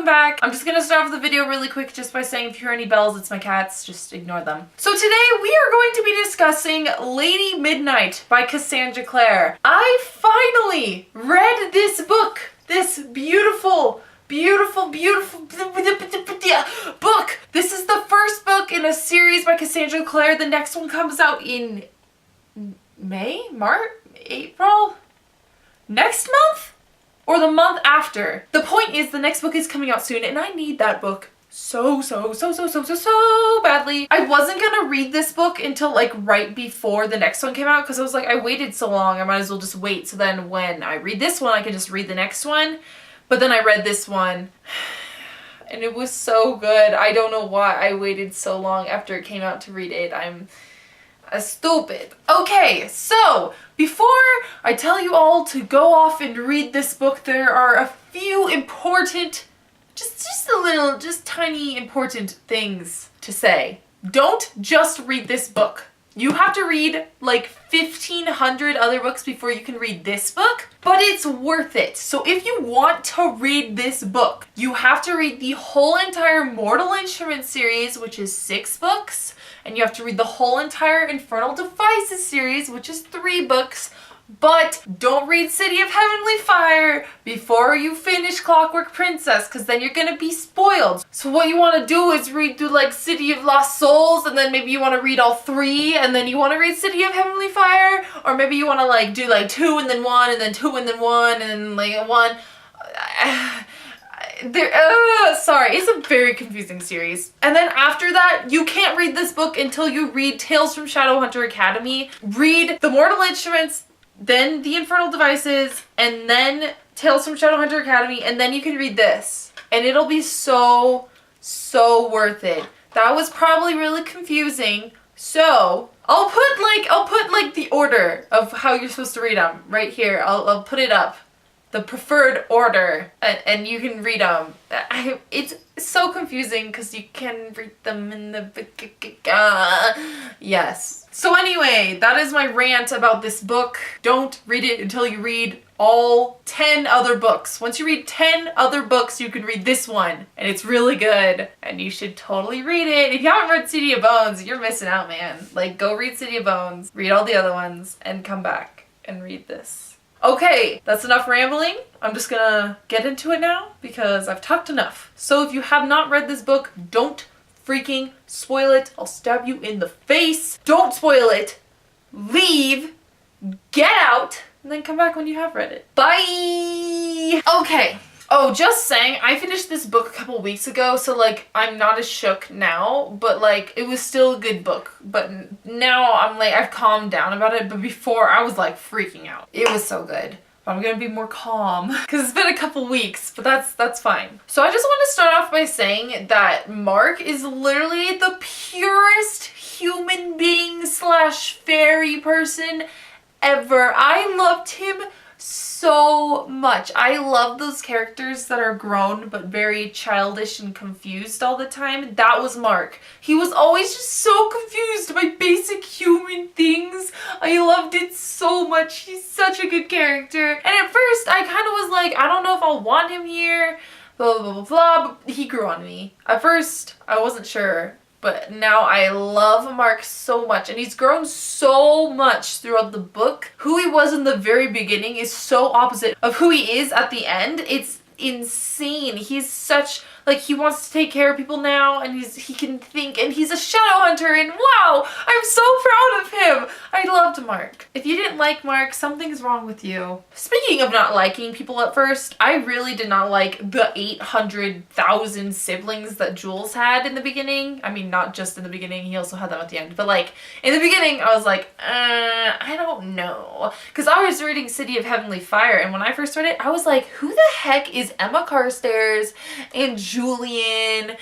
back. I'm just gonna start off the video really quick just by saying if you hear any bells, it's my cats, just ignore them. So today we are going to be discussing Lady Midnight by Cassandra Clare. I finally read this book, this beautiful book. This is the first book in a series by Cassandra Clare. The next one comes out in May? March? April? Next month? Or the month after. The point is the next book is coming out soon and I need that book so badly. I wasn't gonna read this book until like right before the next one came out because I was like, I waited so long, I might as well just wait. So then when I read this one, I can just read the next one. But then I read this one and it was so good. I don't know why I waited so long after it came out to read it. I'm stupid. Okay, so before I tell you all to go off and read this book, there are a few important, just tiny important things to say. Don't just read this book. You have to read like 1,500 other books before you can read this book, but it's worth it. So if you want to read this book, you have to read the whole entire Mortal Instruments series, which is 6 books, and you have to read the whole entire Infernal Devices series, which is 3 books, but don't read City of Heavenly Fire before you finish Clockwork Princess, because then you're gonna be spoiled. So what you want to do is read through like City of Lost Souls, and then maybe you want to read all 3, and then you want to read City of Heavenly Fire, or maybe you want to like do like 2 and then 1, and then 2 and then 1, and then like 1. Sorry, it's a very confusing series. And then after that, you can't read this book until you read Tales from Shadowhunter Academy. Read the Mortal Instruments, then the Infernal Devices, and then Tales from Shadowhunter Academy, and then you can read this. And it'll be so worth it. That was probably really confusing. So, I'll put like the order of how you're supposed to read them right here. I'll put it up. The preferred order, and you can read them. It's so confusing because you can read them in the yes. So anyway, that is my rant about this book. Don't read it until you read all 10 other books. Once you read 10 other books, you can read this one, and it's really good, and you should totally read it. If you haven't read City of Bones, you're missing out, man. Like, go read City of Bones, read all the other ones, and come back and read this. Okay, that's enough rambling. I'm just gonna get into it now because I've talked enough. So if you have not read this book, don't freaking spoil it. I'll stab you in the face. Don't spoil it. Leave. Get out. And then come back when you have read it. Bye! Okay. Oh, just saying, I finished this book a couple weeks ago, so like, I'm not as shook now, but like, it was still a good book. But now I'm like, I've calmed down about it, but before I was like freaking out. It was so good. But I'm gonna be more calm because it's been a couple weeks, but that's fine. So I just want to start off by saying that Mark is literally the purest human being / fairy person ever. I loved him so much. I love those characters that are grown but very childish and confused all the time. That was Mark. He was always just so confused by basic human things. I loved it so much. He's such a good character. And at first I kind of was like, I don't know if I'll want him here, blah blah blah blah, but he grew on me. At first I wasn't sure, but now I love Mark so much, and he's grown so much throughout the book. Who he was in the very beginning is so opposite of who he is at the end. It's insane. He's such, like, he wants to take care of people now, and he can think, and he's a shadow hunter, and wow, I'm so proud of him. I loved Mark. If you didn't like Mark, something's wrong with you. Speaking of not liking people at first, I really did not like the 800,000 siblings that Jules had in the beginning. I mean, not just in the beginning, he also had them at the end, but like, in the beginning, I was like, I don't know. Because I was reading City of Heavenly Fire, and when I first read it, I was like, who the heck is Emma Carstairs and Julian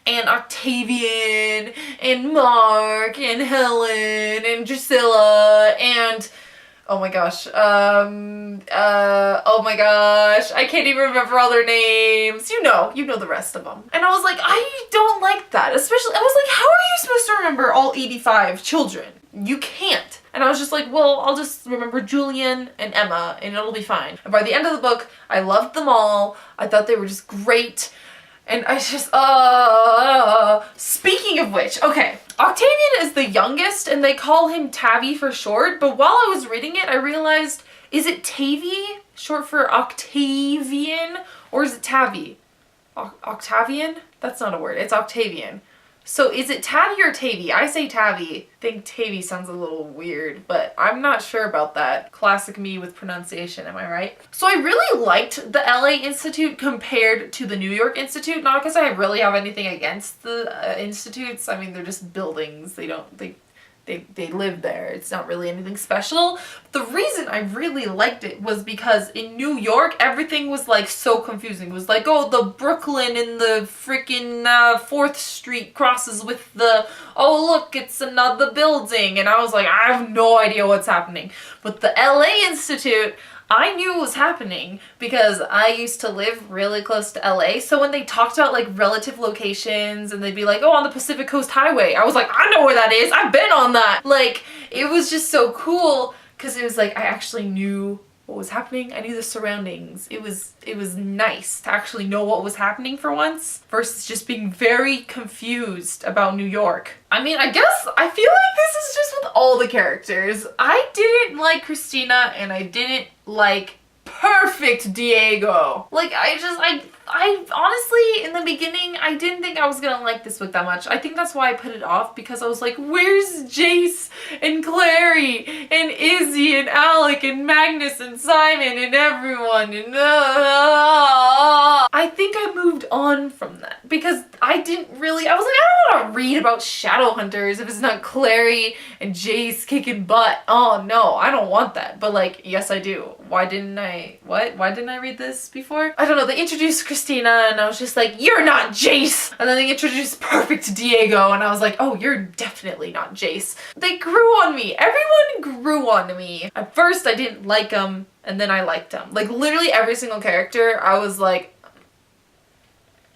and Octavian and Mark and Helen and Drusilla and oh my gosh, oh my gosh, I can't even remember all their names. You know the rest of them. And I was like, I don't like that. Especially, I was like, how are you supposed to remember all 85 children? You can't. And I was just like, well, I'll just remember Julian and Emma and it'll be fine. And by the end of the book, I loved them all. I thought they were just great. And I just, speaking of which, okay. Octavian is the youngest and they call him Tavi for short, but while I was reading it, I realized, is it Tavi, short for Octavian, or is it Tavi? Octavian? That's not a word, it's Octavian. So is it Tavi or Tavi? I say Tavi. I think Tavi sounds a little weird, but I'm not sure about that. Classic me with pronunciation, am I right? So I really liked the LA Institute compared to the New York Institute, not because I really have anything against the institutes. I mean, they're just buildings. They live there. It's not really anything special. The reason I really liked it was because in New York, everything was like so confusing. It was like, oh, the Brooklyn and the freaking 4th Street crosses with the, oh look, it's another building. And I was like, I have no idea what's happening. But the LA Institute, I knew it was happening because I used to live really close to LA. So when they talked about like relative locations and they'd be like, oh, on the Pacific Coast Highway, I was like, I know where that is. I've been on that. Like, it was just so cool because it was like I actually knew what was happening. I knew the surroundings. It was nice to actually know what was happening for once versus just being very confused about New York. I mean, I guess I feel like this is just with all the characters. I didn't like Christina and I didn't like perfect Diego. Like, I honestly, in the beginning, I didn't think I was gonna like this book that much. I think that's why I put it off, because I was like, where's Jace and Clary and Izzy and Alec and Magnus and Simon and everyone and I think I moved on from that because I was like, I don't want to read about Shadowhunters if it's not Clary and Jace kicking butt. Oh no, I don't want that. But like, yes I do. Why didn't I read this before? I don't know, they introduced Christina and I was just like, you're not Jace! And then they introduced Perfect Diego and I was like, oh, you're definitely not Jace. They grew on me. Everyone grew on me. At first I didn't like them and then I liked them. Like literally every single character I was like,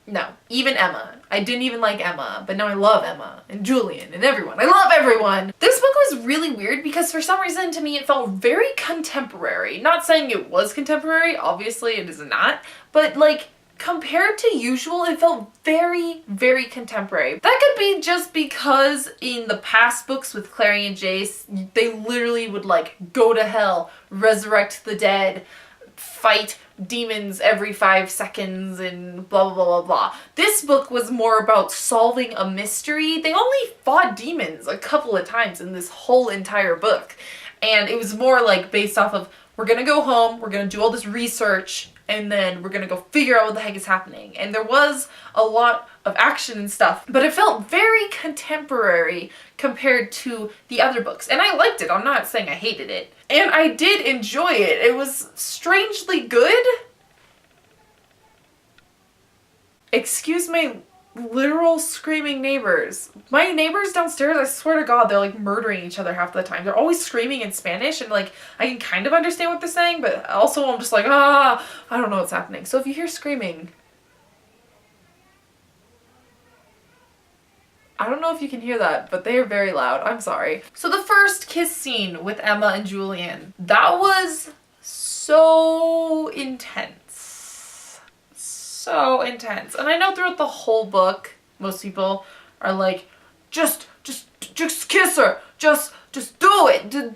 no. Even Emma. I didn't even like Emma, but now I love Emma and Julian and everyone. I love everyone! This book was really weird because for some reason to me it felt very contemporary. Not saying it was contemporary, obviously it is not, but like compared to usual, it felt very, very contemporary. That could be just because in the past books with Clary and Jace, they literally would like go to hell, resurrect the dead, fight demons every 5 seconds and blah blah blah blah blah. This book was more about solving a mystery. They only fought demons a couple of times in this whole entire book. And it was more like based off of, we're gonna go home, we're gonna do all this research, and then we're gonna go figure out what the heck is happening. And there was a lot of action and stuff, but it felt very contemporary compared to the other books. And I liked it, I'm not saying I hated it. And I did enjoy it. It was strangely good. Excuse my literal screaming neighbors. My neighbors downstairs, I swear to God, they're like murdering each other half the time. They're always screaming in Spanish and like, I can kind of understand what they're saying, but also I'm just like, I don't know what's happening. So if you hear screaming, I don't know if you can hear that, but they are very loud. I'm sorry. So the first kiss scene with Emma and Julian, that was so intense. So intense. And I know throughout the whole book, most people are like, just kiss her. Just do it. Do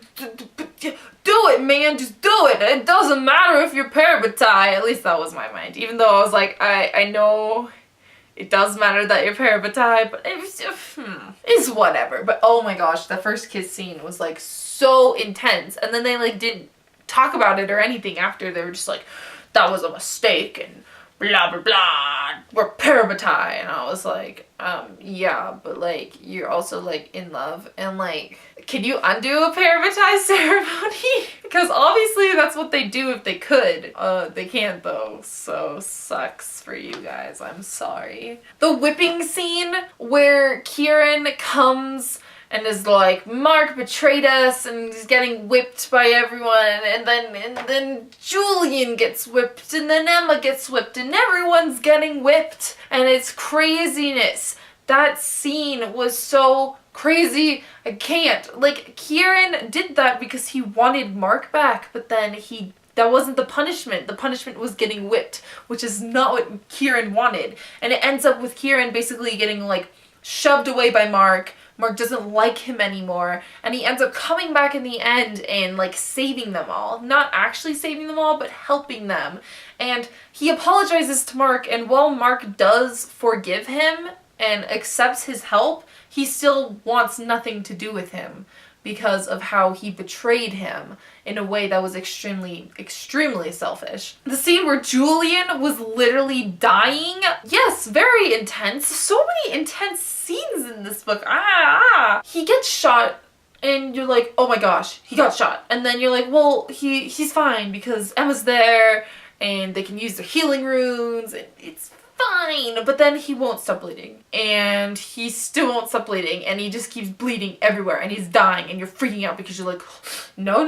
it, man. Just do it. It doesn't matter if you're parabatai. At least that was my mind. Even though I was like, I know it does matter that you're parabatai, but it's whatever. But oh my gosh, the first kiss scene was like so intense. And then they like didn't talk about it or anything after. They were just like, that was a mistake and blah blah blah, we're parabatai. And I was like, yeah, but like you're also like in love, and like, can you undo a parabatai ceremony? Because obviously that's what they do if they could. They can't though, so sucks for you guys, I'm sorry. The whipping scene where Kieran comes and is like, Mark betrayed us, and he's getting whipped by everyone, and then Julian gets whipped, and then Emma gets whipped, and everyone's getting whipped, and it's craziness. That scene was so crazy. I can't. Like, Kieran did that because he wanted Mark back, but then he That wasn't the punishment. The punishment was getting whipped, which is not what Kieran wanted. And it ends up with Kieran basically getting like shoved away by Mark. Mark doesn't like him anymore, and he ends up coming back in the end and like saving them all. Not actually saving them all, but helping them. And he apologizes to Mark, and while Mark does forgive him and accepts his help, he still wants nothing to do with him because of how he betrayed him in a way that was extremely, extremely selfish. The scene where Julian was literally dying, yes, very intense. So many intense scenes in this book. He gets shot and you're like, oh my gosh, he got shot. And then you're like, well, he's fine because Emma's there and they can use their healing runes and it's fine. But then he won't stop bleeding, and he still won't stop bleeding, and he just keeps bleeding everywhere, and he's dying, and you're freaking out because you're like, no,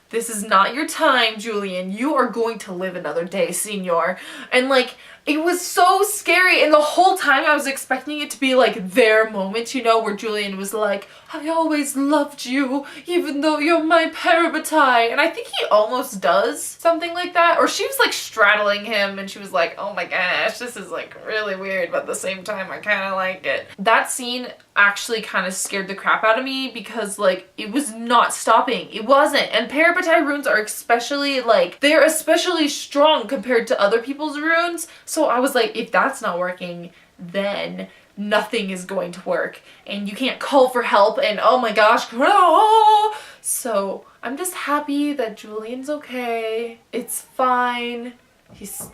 this is not your time, Julian. You are going to live another day, senor. And like, it was so scary, and the whole time I was expecting it to be like their moment, you know, where Julian was like, I always loved you, even though you're my parabatai. And I think he almost does something like that. Or she was like straddling him and she was like, oh my gosh, this is like really weird, but at the same time I kind of like it. That scene actually kind of scared the crap out of me because like it was not stopping. It wasn't. And parabatai runes are especially like, they're especially strong compared to other people's runes. So I was like, if that's not working, then nothing is going to work, and you can't call for help, and oh my gosh, so I'm just happy that Julian's okay. It's fine. He's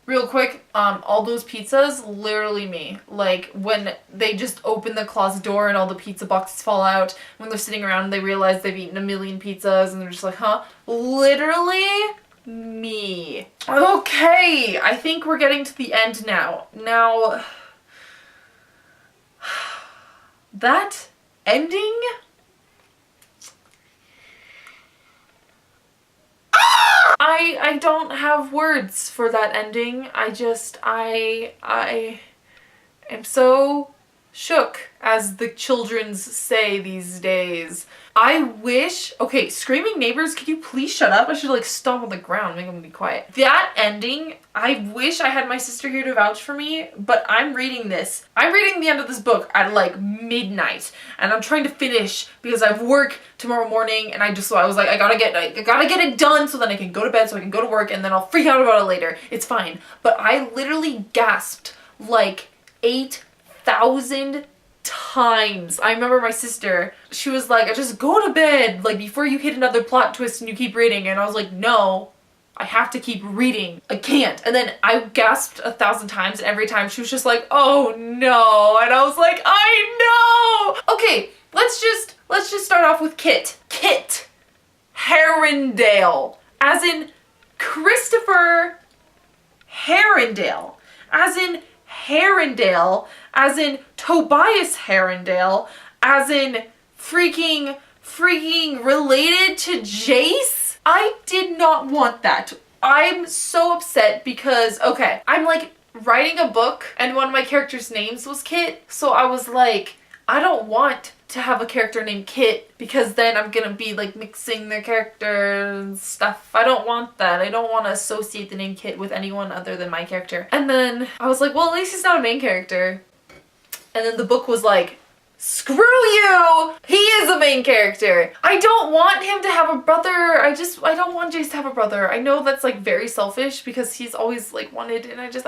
real quick, all those pizzas, literally me. Like when they just open the closet door and all the pizza boxes fall out, when they're sitting around and they realize they've eaten a million pizzas and they're just like, huh? Literally me. Okay, I think we're getting to the end now. Now, that ending? I don't have words for that ending. I am so shook, as the childrens say these days. I wish, okay, screaming neighbors, could you please shut up? I should like stomp on the ground, make them be quiet. That ending, I wish I had my sister here to vouch for me, but I'm reading this. I'm reading the end of this book at like midnight, and I'm trying to finish because I have work tomorrow morning, and I was like, I gotta get it done so then I can go to bed, so I can go to work, and then I'll freak out about it later. It's fine. But I literally gasped like 8,000 times. I remember my sister, she was like, just go to bed, like before you hit another plot twist and you keep reading. And I was like, no, I have to keep reading. I can't. And then I gasped 1,000 times, and every time she was just like, oh no. And I was like, I know. Okay, let's just start off with Kit. Kit Herondale, as in Christopher Herondale, as in Herondale, as in Tobias Herondale, as in freaking related to Jace? I did not want that. I'm so upset because, okay, I'm like writing a book and one of my characters' names was Kit, so I was like, I don't want to have a character named Kit because then I'm gonna be like mixing their character and stuff. I don't want that. I don't want to associate the name Kit with anyone other than my character. And then I was like, well, at least he's not a main character. And then the book was like, screw you! He is a main character. I don't want him to have a brother. I don't want Jace to have a brother. I know that's like very selfish because he's always like wanted, and I don't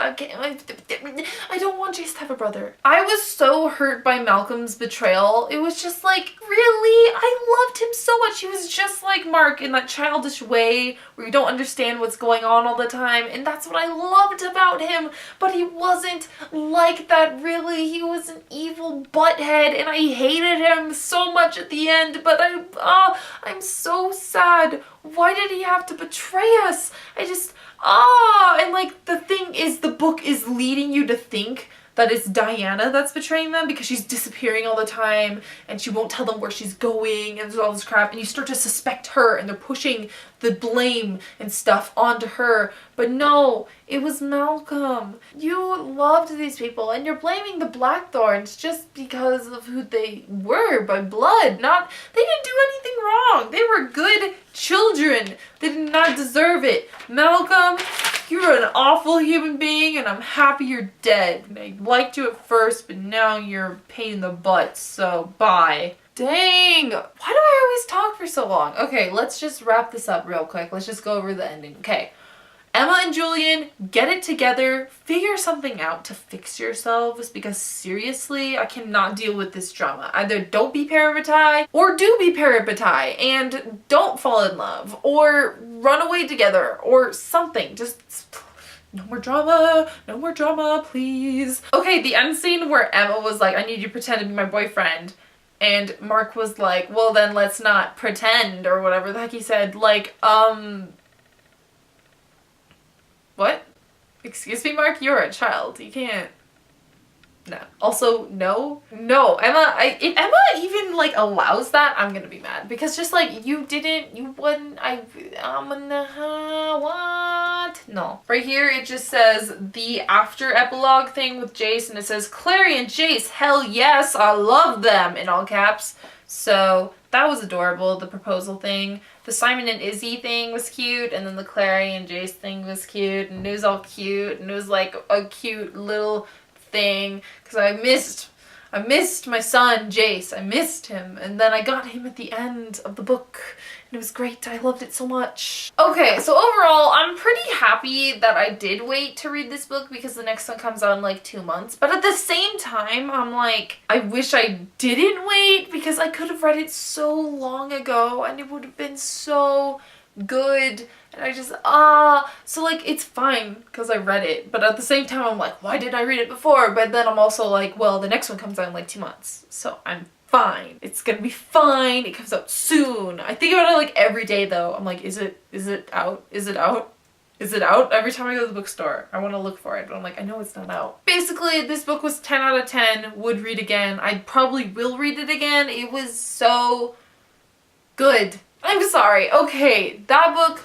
want Jace to have a brother. I was so hurt by Malcolm's betrayal. It was just like, really? I loved him so much. He was just like Mark in that childish way where you don't understand what's going on all the time, and that's what I loved about him. But he wasn't like that, really. He was an evil butthead, and I hated him so much at the end, but I'm so sad. Why did he have to betray us? And like the thing is, the book is leading you to think that it's Diana that's betraying them because she's disappearing all the time and she won't tell them where she's going and there's all this crap, and you start to suspect her and they're pushing the blame and stuff onto her. But no, it was Malcolm. You loved these people and you're blaming the Blackthorns just because of who they were by blood. They didn't do anything wrong. They were good children. They did not deserve it. Malcolm, you're an awful human being and I'm happy you're dead. And I liked you at first, but now you're a pain in the butt, so bye. Dang! Why do I always talk for so long? Okay, let's just wrap this up real quick. Let's just go over the ending. Okay. Emma and Julian, get it together, figure something out to fix yourselves, because seriously, I cannot deal with this drama. Either don't be parabatai or do be parabatai and don't fall in love or run away together or something. Just no more drama, please. Okay, the end scene where Emma was like, I need you to pretend to be my boyfriend. And Mark was like, well then let's not pretend, or whatever the heck he said. Like, what? Excuse me, Mark? You're a child. You can't. No. Also, no. No. Emma, if Emma even, like, allows that, I'm gonna be mad. Because just, like, you wouldn't, what? No. Right here, it just says the after epilogue thing with Jace, and it says, Clary and Jace, hell yes, I love them, in all caps. So, that was adorable, the proposal thing. The Simon and Izzy thing was cute, and then the Clary and Jace thing was cute, and it was all cute, and it was like a cute little thing, because I missed my son, Jace. I missed him, and then I got him at the end of the book, and it was great. I loved it so much. Okay, so overall, I'm pretty happy that I did wait to read this book because the next one comes out in like 2 months, but at the same time, I'm like, I wish I didn't wait because I could have read it so long ago, and it would have been so good. And I just, so like, it's fine because I read it, but at the same time I'm like, why didn't I read it before? But then I'm also like, well, the next one comes out in like 2 months, so I'm fine. It's gonna be fine. It comes out soon. I think about it like every day though. I'm like, is it out? Is it out? Is it out? Every time I go to the bookstore, I want to look for it, but I'm like, I know it's not out. Basically, this book was 10 out of 10. Would read again. I probably will read it again. It was so good. I'm sorry. Okay, that book,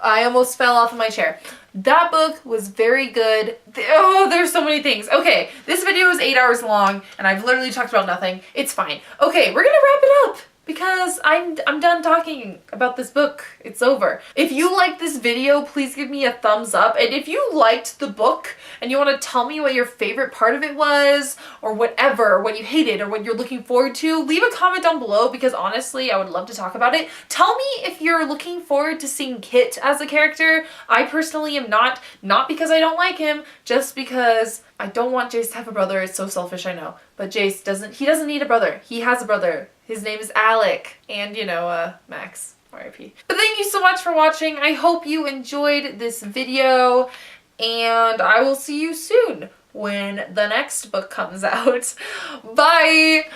I almost fell off of my chair. That book was very good. Oh, there's so many things. Okay, this video is 8 hours long, and I've literally talked about nothing. It's fine. Okay, we're gonna wrap it up because I'm done talking about this book. It's over. If you liked this video, please give me a thumbs up. And if you liked the book and you want to tell me what your favorite part of it was, or whatever, what you hated, or what you're looking forward to, leave a comment down below because honestly, I would love to talk about it. Tell me if you're looking forward to seeing Kit as a character. I personally am not because I don't like him, just because I don't want Jace to have a brother. It's so selfish, I know. But Jace doesn't need a brother. He has a brother. His name is Alec. And, you know, Max. RIP. But thank you so much for watching. I hope you enjoyed this video. And I will see you soon when the next book comes out. Bye!